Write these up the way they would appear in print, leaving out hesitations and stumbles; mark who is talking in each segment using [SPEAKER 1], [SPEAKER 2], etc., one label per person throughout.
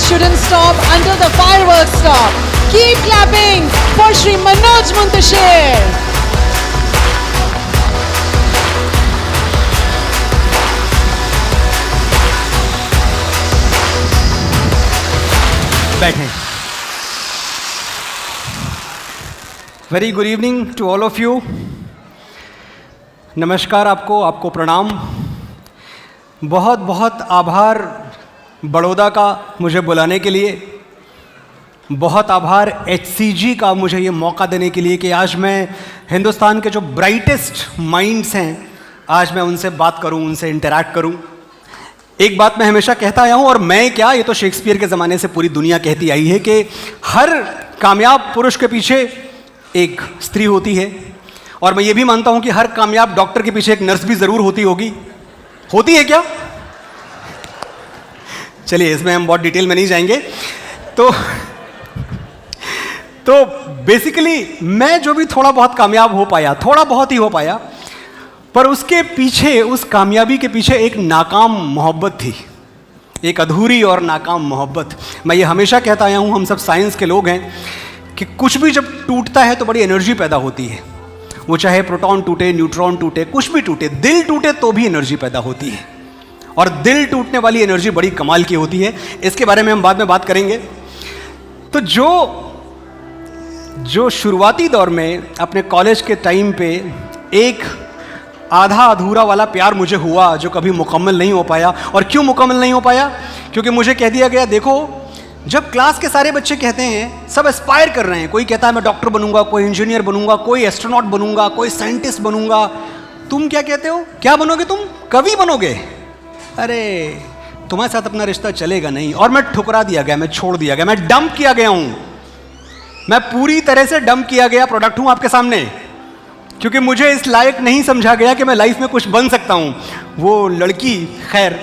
[SPEAKER 1] shouldn't stop until the fireworks stop. Keep clapping for Shri Manoj Muntashir.
[SPEAKER 2] बैठें। Very good evening to all of you. नमस्कार आपको, आपको प्रणाम। बहुत बहुत आभार बड़ौदा का मुझे बुलाने के लिए, बहुत आभार HCG का मुझे ये मौका देने के लिए कि आज मैं हिंदुस्तान के जो ब्राइटेस्ट माइंड्स हैं, आज मैं उनसे बात करूं, उनसे इंटरैक्ट करूं। एक बात मैं हमेशा कहता आया हूं, और मैं क्या, ये तो शेक्सपियर के ज़माने से पूरी दुनिया कहती आई है कि हर कामयाब पुरुष के पीछे एक स्त्री होती है, और मैं ये भी मानता हूं कि हर कामयाब डॉक्टर के पीछे एक नर्स भी ज़रूर होती होगी। होती है क्या? चलिए, इसमें हम बहुत डिटेल में नहीं जाएंगे। तो बेसिकली मैं जो भी थोड़ा बहुत कामयाब हो पाया, थोड़ा बहुत ही हो पाया, पर उसके पीछे, उस कामयाबी के पीछे एक नाकाम मोहब्बत थी, एक अधूरी और नाकाम मोहब्बत। मैं ये हमेशा कहता आया हूँ, हम सब साइंस के लोग हैं, कि कुछ भी जब टूटता है तो बड़ी एनर्जी पैदा होती है। वो चाहे प्रोटॉन टूटे, न्यूट्रॉन टूटे, कुछ भी टूटे, दिल टूटे तो भी एनर्जी पैदा होती है, और दिल टूटने वाली एनर्जी बड़ी कमाल की होती है। इसके बारे में हम बाद में बात करेंगे। तो जो शुरुआती दौर में अपने कॉलेज के टाइम पे एक आधा अधूरा वाला प्यार मुझे हुआ, जो कभी मुकम्मल नहीं हो पाया। और क्यों मुकम्मल नहीं हो पाया? क्योंकि मुझे कह दिया गया, देखो, जब क्लास के सारे बच्चे कहते हैं, सब एस्पायर कर रहे हैं, कोई कहता है मैं डॉक्टर बनूंगा, कोई इंजीनियर बनूंगा, कोई एस्ट्रोनॉट बनूंगा, कोई साइंटिस्ट बनूंगा, तुम क्या कहते हो? क्या बनोगे तुम? कवि बनोगे। अरे तुम्हारे साथ अपना रिश्ता चलेगा नहीं। और मैं ठुकरा दिया गया, मैं छोड़ दिया गया, मैं डंप किया गया हूं। मैं पूरी तरह से डंप किया गया प्रोडक्ट हूं आपके सामने, क्योंकि मुझे इस लायक नहीं समझा गया कि मैं लाइफ में कुछ बन सकता हूं। वो लड़की, खैर,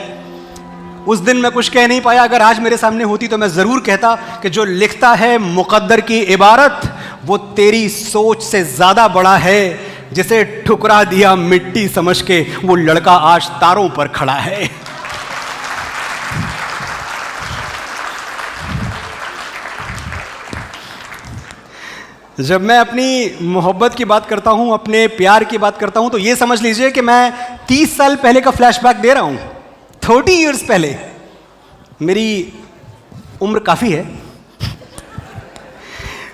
[SPEAKER 2] उस दिन मैं कुछ कह नहीं पाया। अगर आज मेरे सामने होती तो मैं ज़रूर कहता कि जो लिखता है मुक़द्दर की इबारत, वो तेरी सोच से ज़्यादा बड़ा है। जिसे ठुकरा दिया मिट्टी समझ के, वो लड़का आज तारों पर खड़ा है। जब मैं अपनी मोहब्बत की बात करता हूं, अपने प्यार की बात करता हूं, तो ये समझ लीजिए कि मैं 30 साल पहले का फ्लैशबैक दे रहा हूं। 30 इयर्स पहले। मेरी उम्र काफ़ी है।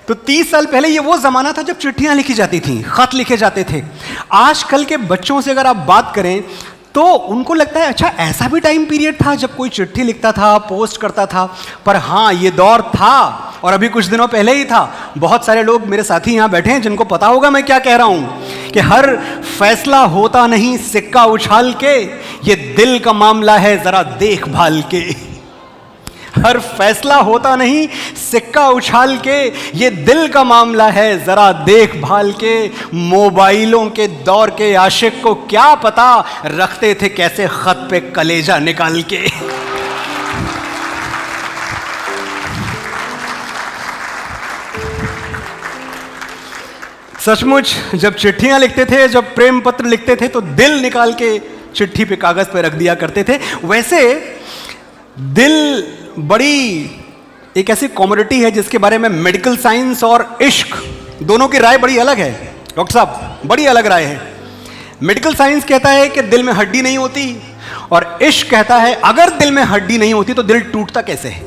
[SPEAKER 2] तो 30 साल पहले ये वो ज़माना था जब चिट्ठियां लिखी जाती थी, ख़त लिखे जाते थे। आजकल के बच्चों से अगर आप बात करें तो उनको लगता है, अच्छा, ऐसा भी टाइम पीरियड था जब कोई चिट्ठी लिखता था, पोस्ट करता था। पर हाँ, ये दौर था, और अभी कुछ दिनों पहले ही था। बहुत सारे लोग मेरे साथी यहाँ बैठे हैं जिनको पता होगा मैं क्या कह रहा हूँ, कि हर फैसला होता नहीं सिक्का उछाल के, ये दिल का मामला है ज़रा देखभाल के। हर फैसला होता नहीं सिक्का उछाल के, ये दिल का मामला है ज़रा देखभाल के। मोबाइलों के दौर के आशिक को क्या पता रखते थे कैसे खत पे कलेजा निकाल के। सचमुच जब चिट्ठियां लिखते थे, जब प्रेम पत्र लिखते थे, तो दिल निकाल के चिट्ठी पे, कागज पे रख दिया करते थे। वैसे दिल बड़ी एक ऐसी कॉमोडिटी है जिसके बारे में मेडिकल साइंस और इश्क दोनों की राय बड़ी अलग है। डॉक्टर साहब, बड़ी अलग राय है। मेडिकल साइंस कहता है कि दिल में हड्डी नहीं होती, और इश्क कहता है अगर दिल में हड्डी नहीं होती तो दिल टूटता कैसे है।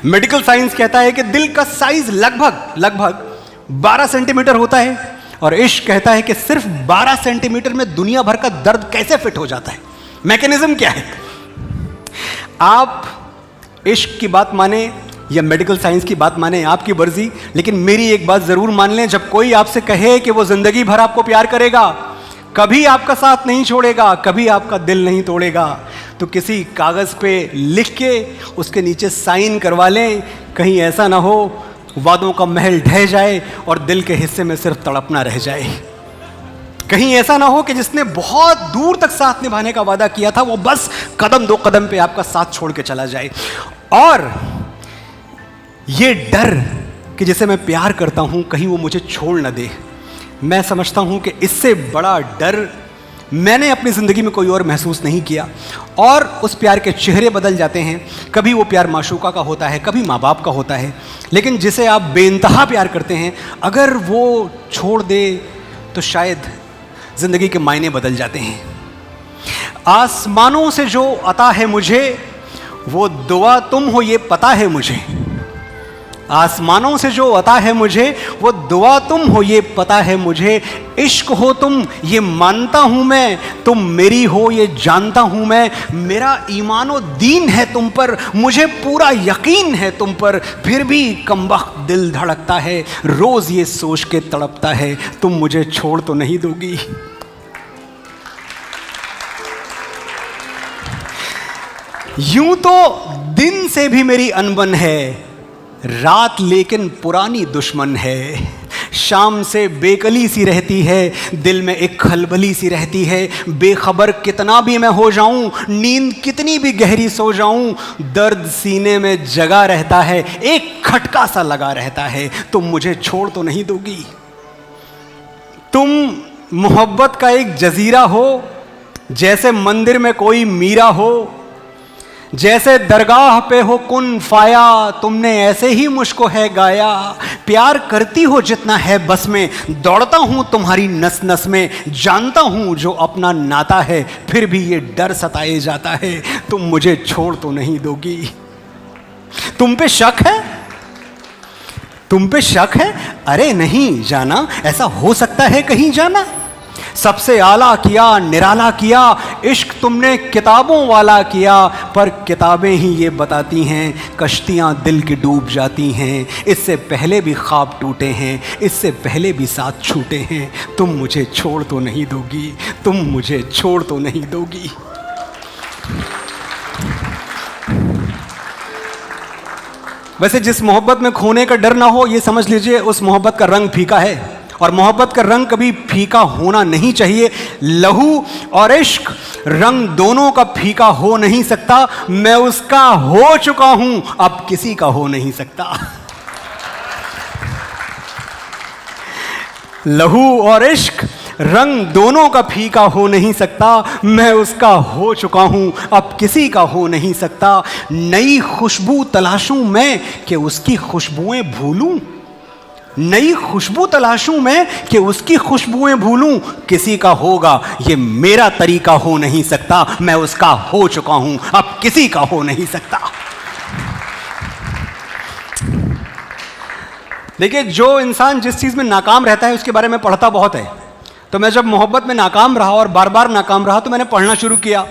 [SPEAKER 2] मेडिकल साइंस कहता है कि दिल का साइज लगभग 12 सेंटीमीटर होता है, और इश्क कहता है कि सिर्फ 12 सेंटीमीटर में दुनिया भर का दर्द कैसे फिट हो जाता है। मैकेनिज्म क्या है? आप इश्क की बात माने या मेडिकल साइंस की बात माने, आपकी मर्जी। लेकिन मेरी एक बात जरूर मान लें, जब कोई आपसे कहे कि वो जिंदगी भर आपको प्यार करेगा, कभी आपका साथ नहीं छोड़ेगा, कभी आपका दिल नहीं तोड़ेगा, तो किसी कागज पे लिख के उसके नीचे साइन करवा लें। कहीं ऐसा ना हो वादों का महल ढह जाए और दिल के हिस्से में सिर्फ तड़पना रह जाए। कहीं ऐसा ना हो कि जिसने बहुत दूर तक साथ निभाने का वादा किया था, वो बस कदम दो कदम पे आपका साथ छोड़ के चला जाए। और ये डर कि जिसे मैं प्यार करता हूं कहीं वो मुझे छोड़ ना दे, मैं समझता हूं कि इससे बड़ा डर मैंने अपनी ज़िंदगी में कोई और महसूस नहीं किया। और उस प्यार के चेहरे बदल जाते हैं। कभी वो प्यार माशूका का होता है, कभी माँ बाप का होता है, लेकिन जिसे आप बेइंतहा प्यार करते हैं, अगर वो छोड़ दे तो शायद ज़िंदगी के मायने बदल जाते हैं। आसमानों से जो अता है मुझे, वो दुआ तुम हो ये पता है मुझे। आसमानों से जो अता है मुझे, वो दुआ तुम हो ये पता है मुझे। इश्क हो तुम ये मानता हूँ मैं, तुम मेरी हो ये जानता हूँ मैं। मेरा ईमानो दीन है तुम पर, मुझे पूरा यकीन है तुम पर। फिर भी कमबख्त दिल धड़कता है, रोज़ ये सोच के तड़पता है, तुम मुझे छोड़ तो नहीं दोगी। यूं तो दिन से भी मेरी अनबन है, रात लेकिन पुरानी दुश्मन है। शाम से बेकली सी रहती है, दिल में एक खलबली सी रहती है। बेखबर कितना भी मैं हो जाऊं, नींद कितनी भी गहरी सो जाऊं, दर्द सीने में जगा रहता है, एक खटका सा लगा रहता है। तुम मुझे छोड़ तो नहीं दोगी। तुम मोहब्बत का एक जजीरा हो, जैसे मंदिर में कोई मीरा हो, जैसे दरगाह पे हो कुन फाया, तुमने ऐसे ही मुझको है गाया। प्यार करती हो जितना है बस में, दौड़ता हूँ तुम्हारी नस नस में। जानता हूँ जो अपना नाता है, फिर भी ये डर सताए जाता है, तुम मुझे छोड़ तो नहीं दोगी। तुम पे शक है? तुम पे शक है? अरे नहीं जाना, ऐसा हो सकता है कहीं जाना। सबसे आला किया, निराला किया, इश्क तुमने किताबों वाला किया। पर किताबें ही ये बताती हैं, कश्तियाँ दिल की डूब जाती हैं। इससे पहले भी ख्वाब टूटे हैं, इससे पहले भी साथ छूटे हैं। तुम मुझे छोड़ तो नहीं दोगी, तुम मुझे छोड़ तो नहीं दोगी। वैसे जिस मोहब्बत में खोने का डर ना हो, ये समझ लीजिए उस मोहब्बत का रंग फीका है। और मोहब्बत का रंग कभी फीका होना नहीं चाहिए। लहू और इश्क रंग दोनों का फीका हो नहीं सकता। मैं उसका हो चुका हूं, अब किसी का हो नहीं सकता। लहू और इश्क रंग दोनों का फीका हो नहीं सकता। मैं उसका हो चुका हूं, अब किसी का हो नहीं सकता। नई खुशबू तलाशूं मैं कि उसकी खुशबुएं भूलूं। नई खुशबू तलाशूं मैं कि उसकी खुशबुएं भूलूं। किसी का होगा ये मेरा तरीका हो नहीं सकता। मैं उसका हो चुका हूं, अब किसी का हो नहीं सकता। देखिए, जो इंसान जिस चीज़ में नाकाम रहता है उसके बारे में पढ़ता बहुत है। तो मैं जब मोहब्बत में नाकाम रहा और बार बार नाकाम रहा, तो मैंने पढ़ना शुरू किया,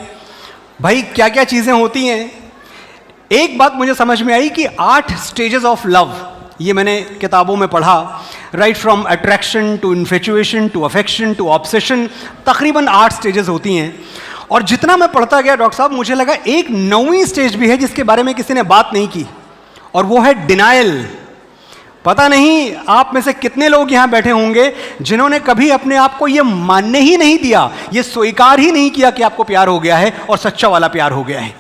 [SPEAKER 2] भाई क्या क्या चीज़ें होती हैं। एक बात मुझे समझ में आई कि 8 स्टेजेस ऑफ लव, ये मैंने किताबों में पढ़ा। Right from attraction to infatuation to affection to obsession, तकरीबन 8 स्टेजेस होती हैं। और जितना मैं पढ़ता गया डॉक्टर साहब, मुझे लगा एक 9वीं स्टेज भी है जिसके बारे में किसी ने बात नहीं की, और वो है डिनायल। पता नहीं आप में से कितने लोग यहाँ बैठे होंगे जिन्होंने कभी अपने आप को ये मानने ही नहीं दिया, ये स्वीकार ही नहीं किया कि आपको प्यार हो गया है और सच्चा वाला प्यार हो गया है।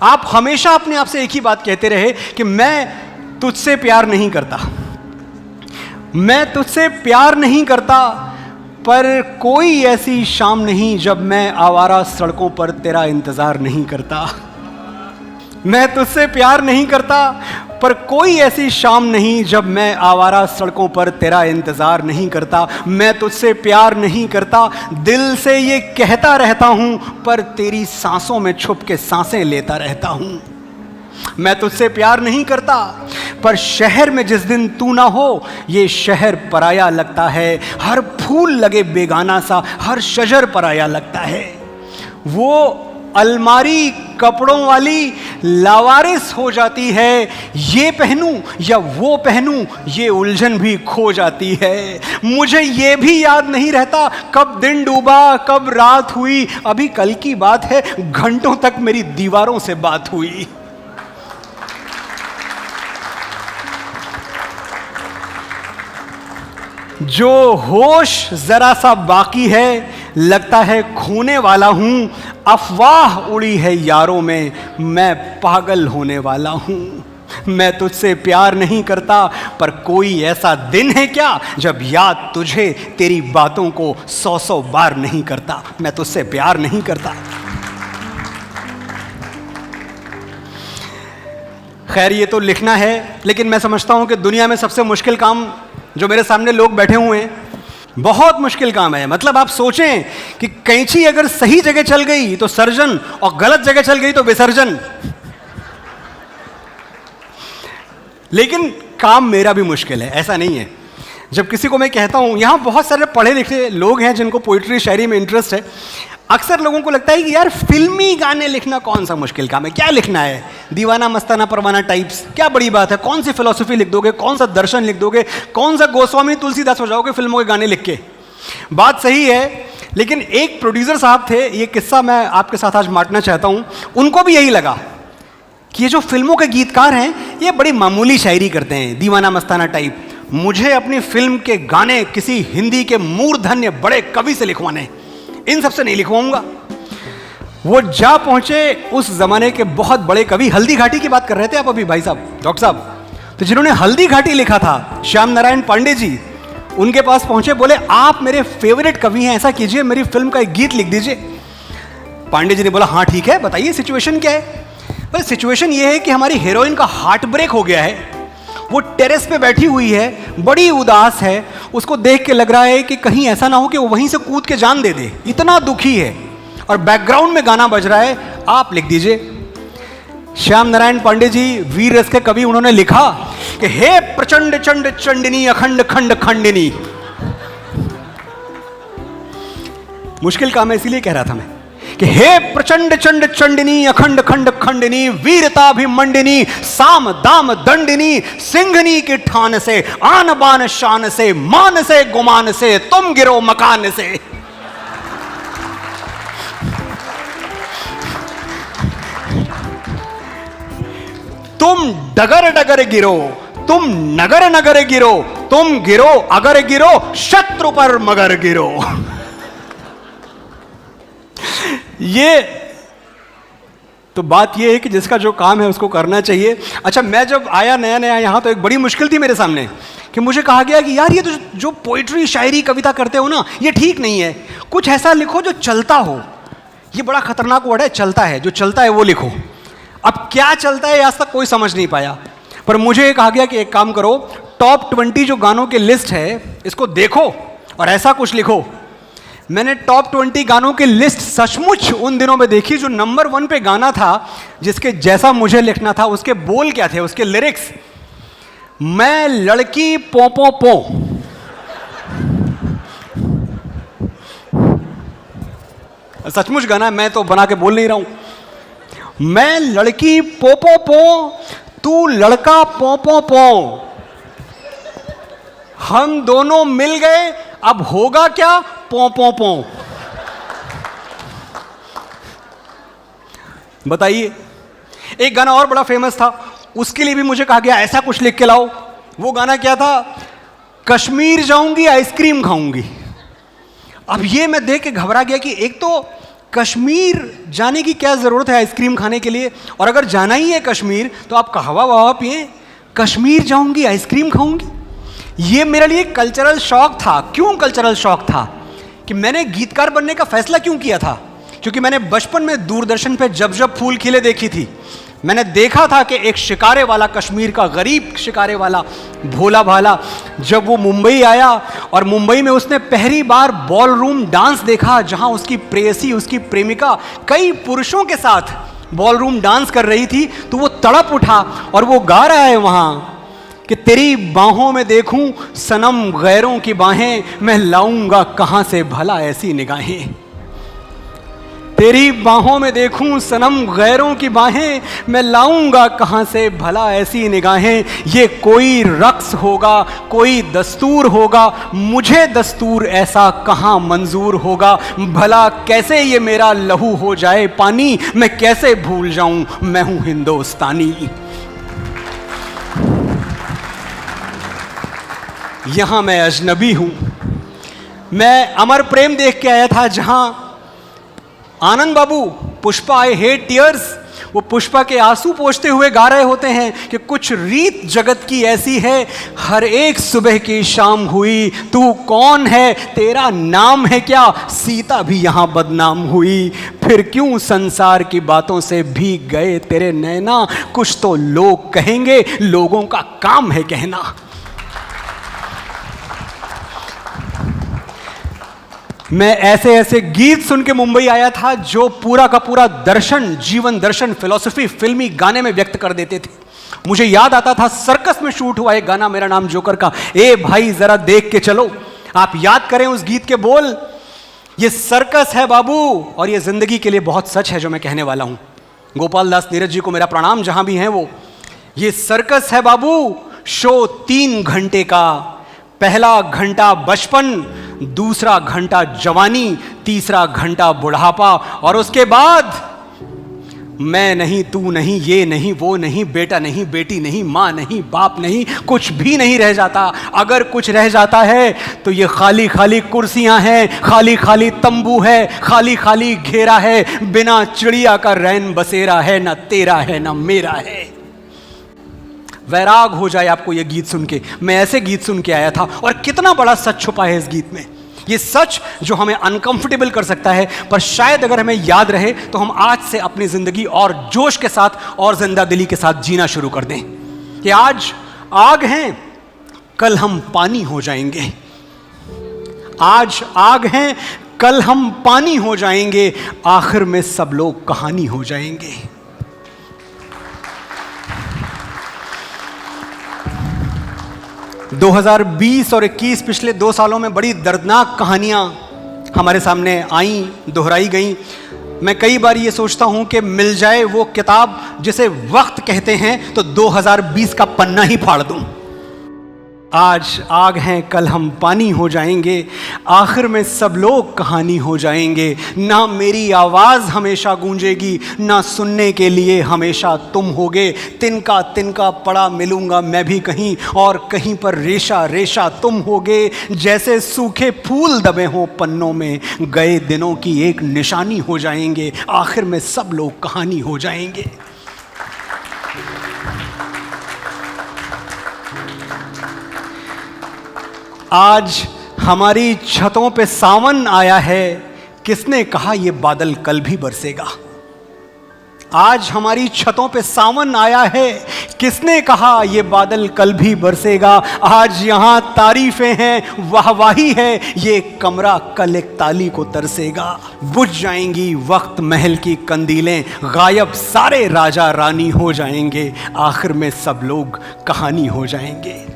[SPEAKER 2] आप हमेशा अपने आप से एक ही बात कहते रहे कि मैं तुझसे प्यार नहीं करता, मैं तुझसे प्यार नहीं करता। पर कोई ऐसी शाम नहीं जब मैं आवारा सड़कों पर तेरा इंतजार नहीं करता। मैं तुझसे प्यार नहीं करता, पर कोई ऐसी शाम नहीं जब मैं आवारा सड़कों पर तेरा इंतजार नहीं करता। मैं तुझसे प्यार नहीं करता, दिल से ये कहता रहता हूं, पर तेरी सांसों में छुप के सांसें लेता रहता हूं। मैं तुझसे प्यार नहीं करता, पर शहर में जिस दिन तू ना हो, ये शहर पराया लगता है। हर फूल लगे बेगाना सा, हर शजर पराया लगता है। वो अलमारी कपड़ों वाली लावारिस हो जाती है। ये पहनूं या वो पहनूं, ये उलझन भी खो जाती है। मुझे ये भी याद नहीं रहता कब दिन डूबा, कब रात हुई। अभी कल की बात है, घंटों तक मेरी दीवारों से बात हुई। जो होश जरा सा बाकी है, लगता है खोने वाला हूं। अफवाह उड़ी है यारों में, मैं पागल होने वाला हूं। मैं तुझसे प्यार नहीं करता, पर कोई ऐसा दिन है क्या जब याद तुझे तेरी बातों को 100 बार नहीं करता। मैं तुझसे प्यार नहीं करता। खैर, ये तो लिखना है, लेकिन मैं समझता हूं कि दुनिया में सबसे मुश्किल काम जो मेरे सामने लोग बैठे हुए हैं, बहुत मुश्किल काम है। मतलब आप सोचें कि कैंची अगर सही जगह चल गई तो सर्जन, और गलत जगह चल गई तो विसर्जन। लेकिन काम मेरा भी मुश्किल है, ऐसा नहीं है। जब किसी को मैं कहता हूं, यहां बहुत सारे पढ़े लिखे लोग हैं जिनको पोइट्री शायरी में इंटरेस्ट है, अक्सर लोगों को लगता है कि यार फिल्मी गाने लिखना कौन सा मुश्किल काम है, क्या लिखना है, दीवाना मस्ताना परवाना टाइप्स, क्या बड़ी बात है, कौन सी फिलॉसफी लिख दोगे, कौन सा दर्शन लिख दोगे, कौन सा गोस्वामी तुलसीदास हो जाओगे फिल्मों के गाने लिख के। बात सही है, लेकिन एक प्रोड्यूसर साहब थे, ये किस्सा मैं आपके साथ आज बांटना चाहता हूं। उनको भी यही लगा कि ये जो फिल्मों के गीतकार हैं ये बड़ी मामूली शायरी करते हैं, दीवाना मस्ताना टाइप। मुझे अपनी फिल्म के गाने किसी हिंदी के मूर्धन्य बड़े कवि से लिखवाने, इन सबसे नहीं लिखवाऊंगा। वो जा पहुंचे उस जमाने के बहुत बड़े कवि, हल्दी घाटी की बात कर रहे थे आप अभी भाई साहब, डॉक्टर साहब, तो जिन्होंने हल्दी घाटी लिखा था, श्याम नारायण पांडे जी, उनके पास पहुंचे, बोले आप मेरे फेवरेट कवि हैं, ऐसा कीजिए मेरी फिल्म का एक गीत लिख दीजिए। पांडे जी ने बोला हाँ ठीक है, बताइए सिचुएशन क्या है। बोले सिचुएशन ये है कि हमारी हीरोइन का हार्ट ब्रेक हो गया है, वो टेरेस पे बैठी हुई है, बड़ी उदास है, उसको देख के लग रहा है कि कहीं ऐसा ना हो कि वो वहीं से कूद के जान दे दे, इतना दुखी है, और बैकग्राउंड में गाना बज रहा है, आप लिख दीजिए। श्याम नारायण पांडे जी वीर रस के कवि, उन्होंने लिखा कि हे प्रचंड चंड चंडिनी अखंड खंड खंडिनी। मुश्किल काम है इसीलिए कह रहा था मैं कि हे प्रचंड चंड चंडिनी अखंड खंड खंडिनी वीरताभिमंडिनी साम दाम दंडिनी सिंघनी की ठान से आन बान शान से मान से गुमान से तुम गिरो मकान से। तुम डगर डगर गिरो, तुम नगर नगर गिरो, तुम गिरो अगर गिरो शत्रु पर मगर गिरो। ये तो बात ये है कि जिसका जो काम है उसको करना चाहिए। अच्छा, मैं जब आया नया नया यहाँ तो एक बड़ी मुश्किल थी मेरे सामने कि मुझे कहा गया कि यार ये तो जो पोइट्री शायरी कविता करते हो ना, ये ठीक नहीं है, कुछ ऐसा लिखो जो चलता हो। ये बड़ा खतरनाक वर्ड है, चलता है, जो चलता है वो लिखो। अब क्या चलता है आज तक कोई समझ नहीं पाया, पर मुझे कहा गया कि एक काम करो, टॉप 20 जो गानों की लिस्ट है इसको देखो और ऐसा कुछ लिखो। मैंने टॉप 20 गानों की लिस्ट सचमुच उन दिनों में देखी। जो नंबर 1 पे गाना था जिसके जैसा मुझे लिखना था, उसके बोल क्या थे, उसके लिरिक्स, मैं लड़की पो पो पो, सचमुच गाना, मैं तो बना के बोल नहीं रहा हूं। मैं लड़की पो पो पो, तू लड़का पो पो पो, हम दोनों मिल गए, अब होगा क्या पो पो पो। बताइए। एक गाना और बड़ा फेमस था, उसके लिए भी मुझे कहा गया ऐसा कुछ लिख के लाओ। वो गाना क्या था, कश्मीर जाऊंगी आइसक्रीम खाऊंगी। अब ये मैं देख के घबरा गया कि एक तो कश्मीर जाने की क्या जरूरत है आइसक्रीम खाने के लिए, और अगर जाना ही है कश्मीर तो आप कहवा वहा पिए, कश्मीर जाऊंगी आइसक्रीम खाऊंगी। ये मेरे लिए कल्चरल शॉक था। क्यों कल्चरल शॉक था कि मैंने गीतकार बनने का फैसला क्यों किया था, क्योंकि मैंने बचपन में दूरदर्शन पे जब जब फूल खिले देखी थी। मैंने देखा था कि एक शिकारे वाला, कश्मीर का गरीब शिकारे वाला भोला भाला, जब वो मुंबई आया और मुंबई में उसने पहली बार बॉल रूम डांस देखा, जहां उसकी प्रेयसी, उसकी प्रेमिका कई पुरुषों के साथ बॉल रूम डांस कर रही थी, तो वो तड़प उठा और वो गा रहा है वहां कि तेरी बाहों में देखूं सनम गैरों की बाहें, मैं लाऊंगा कहां से भला ऐसी निगाहें। तेरी बाहों में देखूं सनम गैरों की बाहें, मैं लाऊंगा कहां से भला ऐसी निगाहें। ये कोई रक्स होगा, कोई दस्तूर होगा, मुझे दस्तूर ऐसा कहां मंजूर होगा। भला कैसे ये मेरा लहू हो जाए पानी, मैं कैसे भूल जाऊं मैं हूं हिंदुस्तानी। यहां मैं अजनबी हूं। मैं अमर प्रेम देख के आया था, जहां आनंद बाबू, पुष्पा आई हेट टीयर्स, वो पुष्पा के आंसू पोंछते हुए गा रहे होते हैं कि कुछ रीत जगत की ऐसी है, हर एक सुबह की शाम हुई, तू कौन है, तेरा नाम है क्या, सीता भी यहां बदनाम हुई, फिर क्यों संसार की बातों से भीग गए तेरे नैना, कुछ तो लोग कहेंगे, लोगों का काम है कहना। मैं ऐसे ऐसे गीत सुन के मुंबई आया था जो पूरा का पूरा दर्शन, जीवन दर्शन, फिलॉसफी फिल्मी गाने में व्यक्त कर देते थे। मुझे याद आता था सर्कस में शूट हुआ एक गाना मेरा नाम जोकर का, ए भाई जरा देख के चलो। आप याद करें उस गीत के बोल, ये सर्कस है बाबू और ये जिंदगी के लिए बहुत सच है जो मैं कहने वाला हूं। गोपाल दास नीरज जी को मेरा प्रणाम जहां भी हैं वो। ये सर्कस है बाबू, शो 3 घंटे का, पहला घंटा बचपन, दूसरा घंटा जवानी, तीसरा घंटा बुढ़ापा, और उसके बाद मैं नहीं, तू नहीं, ये नहीं, वो नहीं, बेटा नहीं, बेटी नहीं, मां नहीं, बाप नहीं, कुछ भी नहीं रह जाता। अगर कुछ रह जाता है तो ये खाली खाली कुर्सियां हैं, खाली खाली तंबू है, खाली खाली घेरा है, बिना चिड़िया का रैन बसेरा है, ना तेरा है ना मेरा है। वैराग हो जाए आपको ये गीत सुन के। मैं ऐसे गीत सुन के आया था और कितना बड़ा सच छुपा है इस गीत में। ये सच जो हमें अनकंफर्टेबल कर सकता है, पर शायद अगर हमें याद रहे तो हम आज से अपनी जिंदगी और जोश के साथ और जिंदा दिली के साथ जीना शुरू कर दें कि आज आग हैं, कल हम पानी हो जाएंगे। आज आग हैं, कल हम पानी हो जाएंगे, आखिर में सब लोग कहानी हो जाएंगे। दो 2020 और 21 पिछले 2 सालों में बड़ी दर्दनाक कहानियां हमारे सामने आई, दोहराई गई। मैं कई बार ये सोचता हूं कि मिल जाए वो किताब जिसे वक्त कहते हैं तो 2020 का पन्ना ही फाड़ दूं। आज आग हैं, कल हम पानी हो जाएंगे, आखिर में सब लोग कहानी हो जाएंगे। ना मेरी आवाज़ हमेशा गूंजेगी, ना सुनने के लिए हमेशा तुम होगे। तिनका तिनका पड़ा मिलूंगा मैं भी कहीं, और कहीं पर रेशा रेशा तुम होगे। जैसे सूखे फूल दबे हों पन्नों में, गए दिनों की एक निशानी हो जाएंगे, आखिर में सब लोग कहानी हो जाएंगे। आज हमारी छतों पे सावन आया है, किसने कहा ये बादल कल भी बरसेगा। आज हमारी छतों पे सावन आया है, किसने कहा ये बादल कल भी बरसेगा। आज यहाँ तारीफें हैं, वाहवाही है, ये कमरा कल एक ताली को तरसेगा। बुझ जाएंगी वक्त महल की कंदीलें, गायब सारे राजा रानी हो जाएंगे, आखिर में सब लोग कहानी हो जाएंगे।